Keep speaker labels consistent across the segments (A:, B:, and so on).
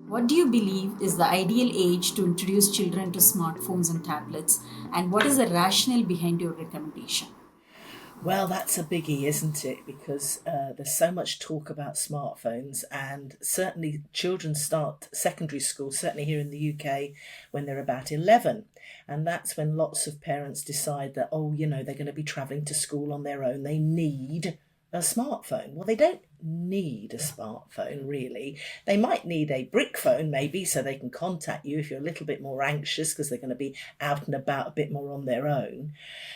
A: What do you believe is the ideal age to introduce children to smartphones and tablets, and what is the rationale behind your recommendation?
B: Well, that's a biggie, isn't it? Because there's so much talk about smartphones, and certainly children start secondary school, certainly here in the UK, when they're about 11. And that's when lots of parents decide that, oh, they're going to be travelling to school on their own. They need a smartphone. Well, they don't need a smartphone, really. They might need a brick phone, maybe, so they can contact you if you're a little bit more anxious because they're going to be out and about a bit more on their own.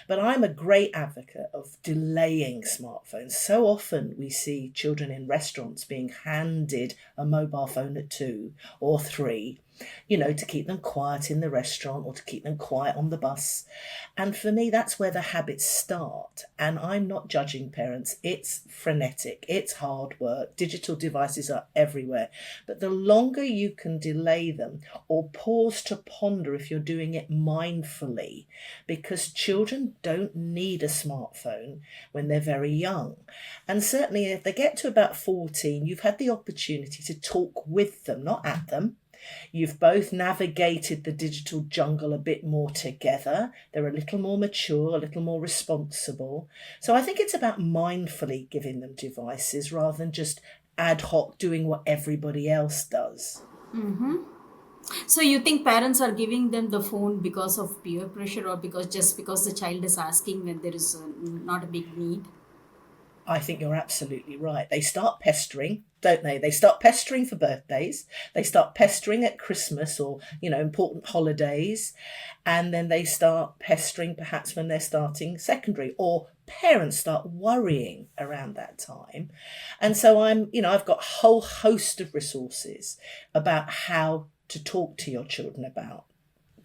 B: But I'm a great advocate of delaying smartphones. So often we see children in restaurants being handed a mobile phone at 2 or 3, to keep them quiet in the restaurant or to keep them quiet on the bus. And for me, that's where the habits start. And I'm not judging parents. It's frenetic. It's hard work. Digital devices are everywhere. But the longer you can delay them or pause to ponder if you're doing it mindfully, because children don't need a smartphone when they're very young. And certainly if they get to about 14, you've had the opportunity to talk with them, not at them. You've both navigated the digital jungle a bit more together. They're a little more mature, a little more responsible. So I think it's about mindfully giving them devices rather than just ad hoc doing what everybody else does.
A: So you think parents are giving them the phone because of peer pressure, or because the child is asking when there is not a big need?
B: I think you're absolutely right. They start pestering, don't they? They start pestering for birthdays. They start pestering at Christmas or, important holidays. And then they start pestering perhaps when they're starting secondary, or parents start worrying around that time. And so I've got a whole host of resources about how to talk to your children about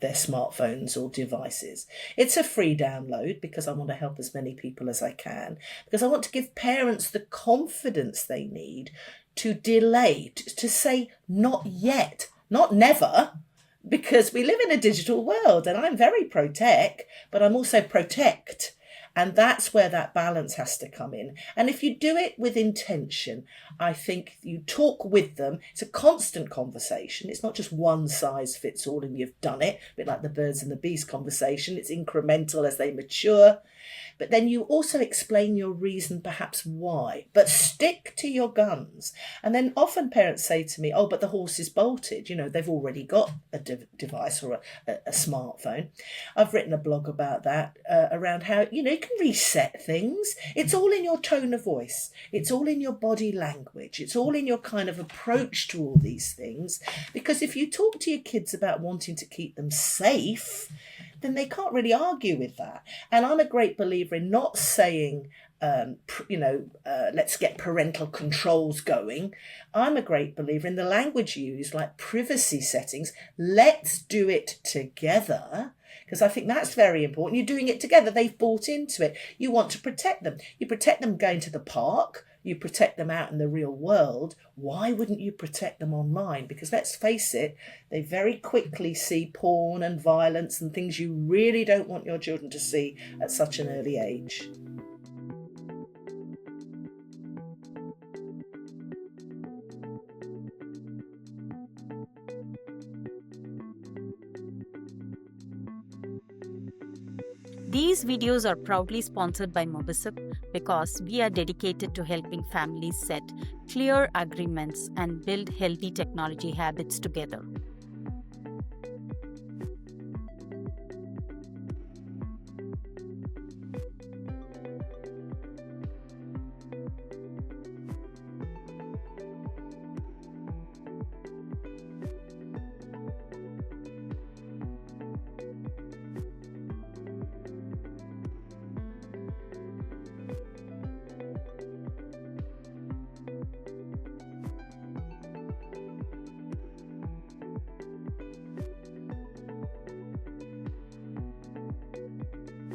B: their smartphones or devices. It's a free download because I want to help as many people as I can, because I want to give parents the confidence they need to delay, to say not yet, not never, because we live in a digital world and I'm very pro-tech, but I'm also protect. And that's where that balance has to come in. And if you do it with intention, I think you talk with them. It's a constant conversation. It's not just one size fits all and you've done it, a bit like the birds and the bees conversation. It's incremental as they mature. But then you also explain your reason, perhaps why, but stick to your guns. And then often parents say to me, oh, but the horse is bolted. They've already got a device or a smartphone. I've written a blog about that, around how, you can reset things. It's all in your tone of voice. It's all in your body language. It's all in your kind of approach to all these things. Because if you talk to your kids about wanting to keep them safe, then they can't really argue with that. And I'm a great believer in not saying, let's get parental controls going. I'm a great believer in the language used, like privacy settings. Let's do it together, because I think that's very important. You're doing it together. They've bought into it. You want to protect them. You protect them going to the park. You protect them out in the real world. Why wouldn't you protect them online? Because let's face it, they very quickly see porn and violence and things you really don't want your children to see at such an early age.
C: These videos are proudly sponsored by Mobicip because we are dedicated to helping families set clear agreements and build healthy technology habits together.